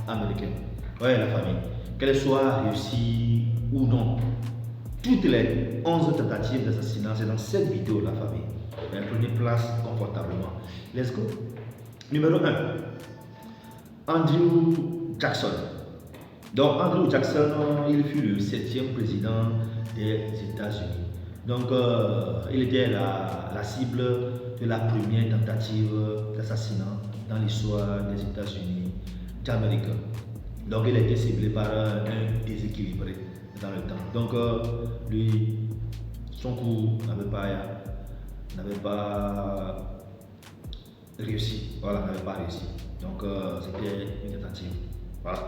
américain. Ouais, la famille. Qu'elle soit réussie ou non, toutes les 11 tentatives d'assassinat, c'est dans cette vidéo, la famille. Elle prenait place confortablement. Let's go. Numéro 1. Andrew Jackson. Donc, Andrew Jackson, il fut le 7e président des États-Unis. Donc, il était la cible de la première tentative d'assassinat dans l'histoire des États-Unis d'Amérique. Donc, il a été ciblé par un déséquilibré dans le temps. Donc, lui, son coup n'avait pas réussi. Voilà, n'avait pas réussi. Donc, c'était une tentative. Voilà.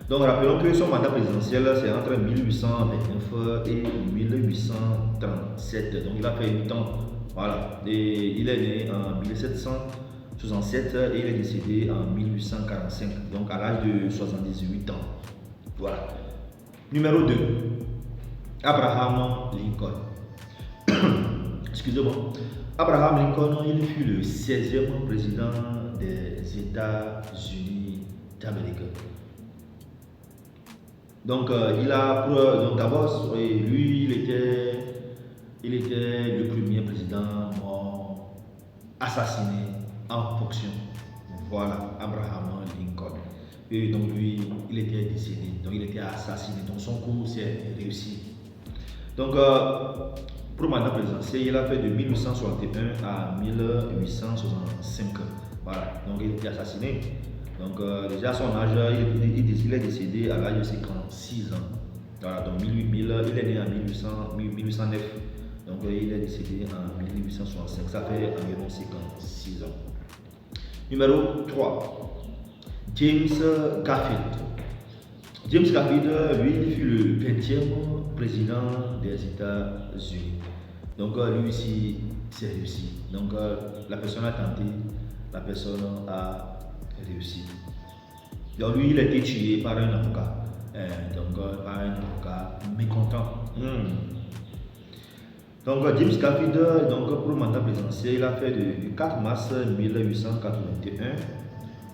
Donc, rappelons que son mandat présidentiel, c'est entre 1829 et 1837. Donc, il a fait 8 ans. Voilà. Et il est né en 1767 et il est décédé en 1845. Donc, à l'âge de 78 ans. Voilà. Numéro 2. Abraham Lincoln. Excusez-moi. Abraham Lincoln, il fut le 16e président des États-Unis d'Amérique. Donc, d'abord, lui, il était le premier président mort assassiné en fonction. Voilà, Abraham Lincoln. Et donc, lui, il était décédé, donc il était assassiné. Donc, son coup s'est réussi. Donc, pour le mandat présidentiel, il a fait de 1861 à 1865. Voilà, donc il était assassiné. Donc déjà son âge, il est décédé à l'âge de 56 ans. Voilà, donc il est né en 1809. Donc il est décédé en 1865. Ça fait environ 56 ans. Numéro 3. James Garfield. James Garfield, lui, il fut le 20e président des États-Unis. Donc lui aussi, c'est réussi. Donc la personne a tenté, la personne a réussi. Donc lui, il a été tué par un avocat. Par un avocat mécontent. Donc James Garfield, pour le mandat présidentiel, il a fait du 4 mars 1881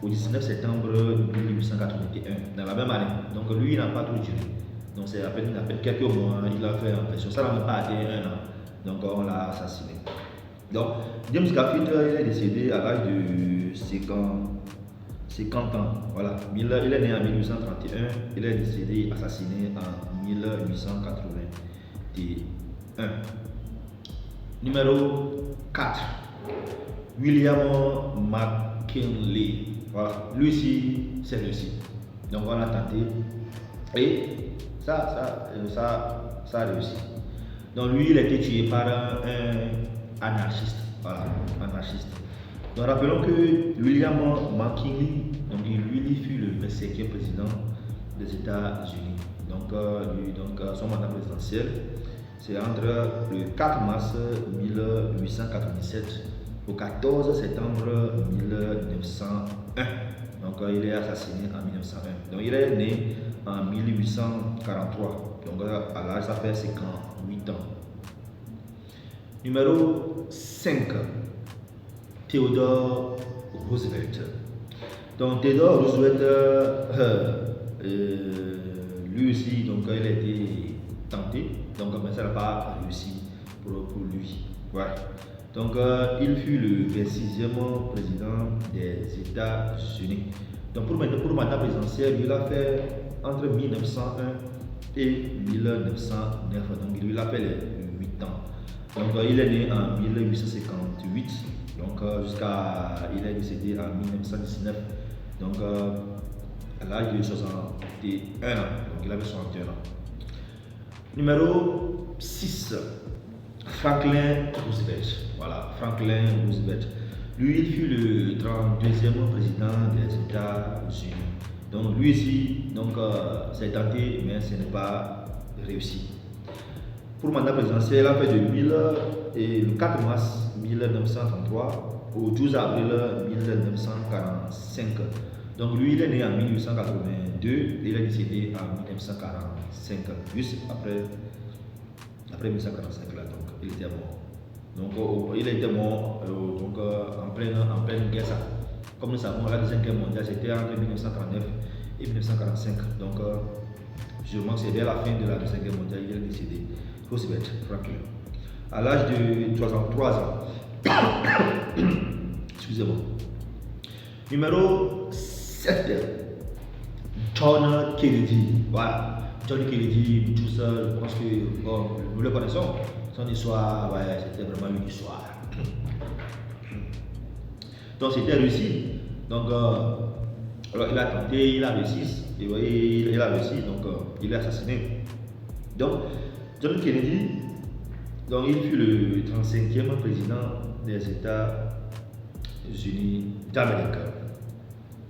au 19 septembre 1881, dans la même année. Donc lui, il n'a pas trop duré. Donc c'est à peine quelques mois, il a fait en pression. Ça n'a même pas atteint un an. Donc on l'a assassiné. Donc James Garfield, il est décédé à l'âge de 50 ans. Voilà. Il est né en 1831, il est décédé assassiné en 1881. Numéro 4. William McKinley. Voilà. Lui aussi, c'est réussi. Donc on a tenté. Et ça a réussi. Donc lui, il a été tué par un anarchiste. Voilà, anarchiste. Donc rappelons que William McKinley, lui, il fut le 25e président des États-Unis. Donc, son mandat présidentiel, c'est entre le 4 mars 1897 au 14 septembre 1901. Donc, il est assassiné en 1901. Donc, il est né en 1843. Donc, à l'âge, ça fait 58 ans. Numéro 5. Theodore Roosevelt. Donc Theodore Roosevelt, lui aussi, donc il a été tenté, donc mais ça n'a pas réussi pour lui. Ouais. Donc il fut le 26e président des États-Unis. Donc pour le mandat présidentiel, il a fait entre 1901 et 1909. Donc il a fait les 8 ans. Donc il est né en 1858. Donc il est décédé en 1919. Donc à l'âge de 61 ans. Donc il avait 61 ans. Numéro 6. Franklin Roosevelt. Voilà, Franklin Roosevelt. Lui, il fut le 32e président des États-Unis. Donc lui aussi, c'est tenté, mais ce n'est pas réussi. Pour le mandat présidentiel, il a fait le 4 mars 1933 au 12 avril 1945. Donc lui, il est né en 1882 et il est décédé en 1945, juste après 1945 là, donc il était mort. Donc il était mort en pleine guerre. Comme nous savons, la deuxième guerre mondiale c'était entre 1939 et 1945. Donc, sûrement c'est vers la fin de la Deuxième Guerre mondiale qu'il est décédé. Roosevelt Franklin. À l'âge de 63 ans. Excusez-moi. Numéro 7. John Kennedy. Voilà. John Kennedy, tout ça, je pense que bon, nous le connaissons. Son histoire, ouais, c'était vraiment une histoire. Donc c'était réussi. Donc alors il a tenté, il a réussi. Et vous voyez, il a réussi, donc il est assassiné. Donc John Kennedy, donc, il fut le 35e président des États-Unis d'Amérique.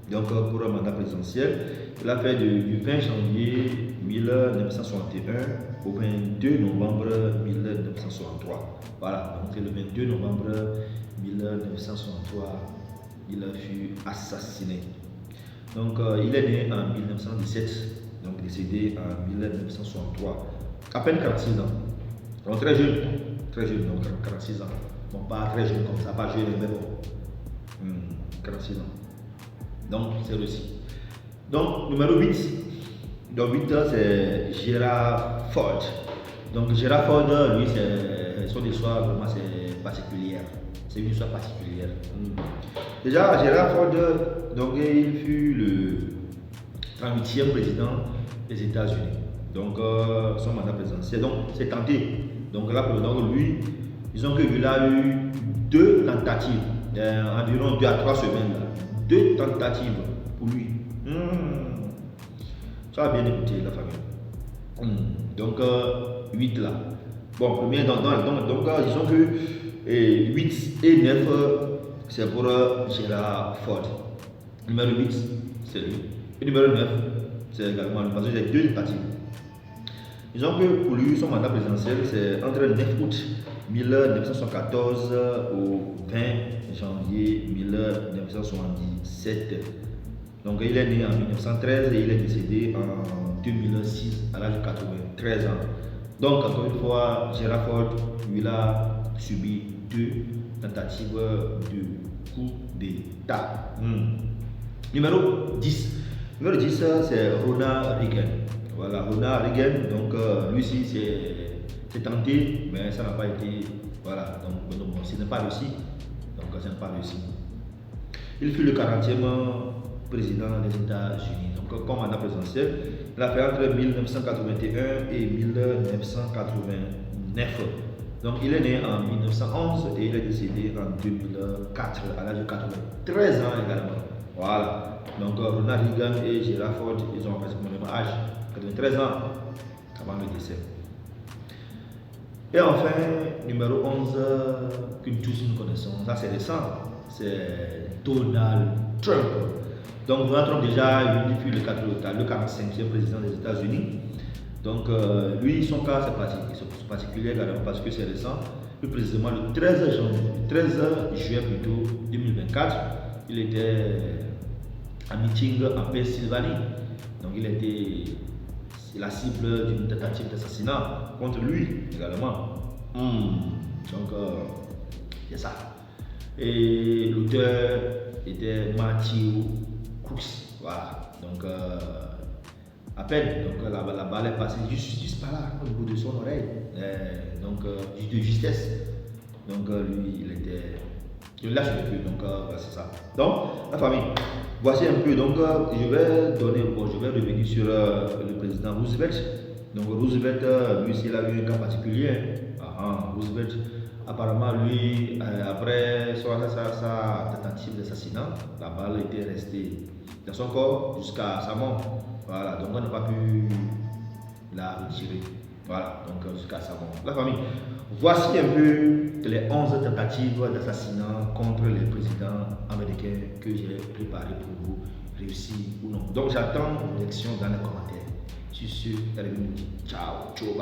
Donc pour un mandat présidentiel, il a fait du 20 janvier 1961 au 22 novembre 1963. Voilà, donc le 22 novembre 1963, il fut assassiné. Donc il est né en 1917, donc décédé en 1963, à peine 46 ans. Donc très jeune, donc 46 ans. Bon, pas très jeune comme ça, pas jeune, mais bon, 46 ans. Donc c'est réussi. Donc numéro 8, donc 8 c'est Gerald Ford. Donc Gerald Ford, lui, son histoire vraiment c'est particulière. C'est une histoire particulière. Déjà, Gerald Ford, donc il fut le 38e président des États-Unis. Donc son mandat présidentiel, donc c'est tenté. Donc là, pour lui, disons qu'il a eu 2 tentatives, environ 2 à 3 semaines. Là. 2 tentatives pour lui. Ça va bien écouter la famille. Donc 8 là. Bon, premier, donc disons que 8 et 9, c'est pour Gerald Ford. Numéro 8, c'est lui. Et numéro 9, c'est également lui, parce que j'ai 2 tentatives. Disons que pour lui, son mandat présidentiel, c'est entre le 9 août 1974 au 20 janvier 1977. Donc il est né en 1913 et il est décédé en 2006 à l'âge de 93 ans. Donc encore une fois, Gerald Ford, lui, a subi 2 tentatives de coup d'État. Numéro 10. Numéro 10, c'est Ronald Reagan. Voilà, Ronald Reagan, donc lui aussi c'est tenté, mais ça n'a pas été, voilà, donc bon, ce n'est pas réussi, donc ça n'a pas réussi. Il fut le 40e président des États-Unis, donc comme mandat présidentiel, il a fait entre 1981 et 1989. Donc il est né en 1911 et il est décédé en 2004 à l'âge de 93 ans également. Voilà, donc Ronald Reagan et Gerald Ford, ils ont presque le même âge. 93 ans avant le décès. Et enfin, numéro 11, que tous nous connaissons, ça c'est récent, c'est Donald Trump. Donc Donald Trump déjà, il fut le 45e président des États-Unis. Donc lui, son cas c'est particulier également parce que c'est récent. Plus précisément le 13 juin plutôt 2024, il était en meeting en Pennsylvanie. Donc il était la cible d'une tentative d'assassinat contre lui également. Donc c'est ça. Et l'auteur était Matthew Crooks. Voilà. Donc à peine. Donc la balle est passée juste par là, au bout de son oreille. Donc de justesse. Donc lui, il était. Je lâche un peu. Donc c'est ça. Donc la famille. Voici un peu, donc je vais revenir sur le président Roosevelt. Donc Roosevelt, lui, il a eu un cas particulier. Roosevelt, apparemment, lui, après sa tentative d'assassinat, la balle était restée dans son corps jusqu'à sa mort. Voilà, donc on n'a pas pu la retirer. Voilà, donc jusqu'à sa mort. La famille. Voici un peu les 11 tentatives d'assassinat contre les présidents américains que j'ai préparées pour vous, réussi ou non. Donc j'attends vos réactions dans les commentaires. Sur ce, ciao, ciao,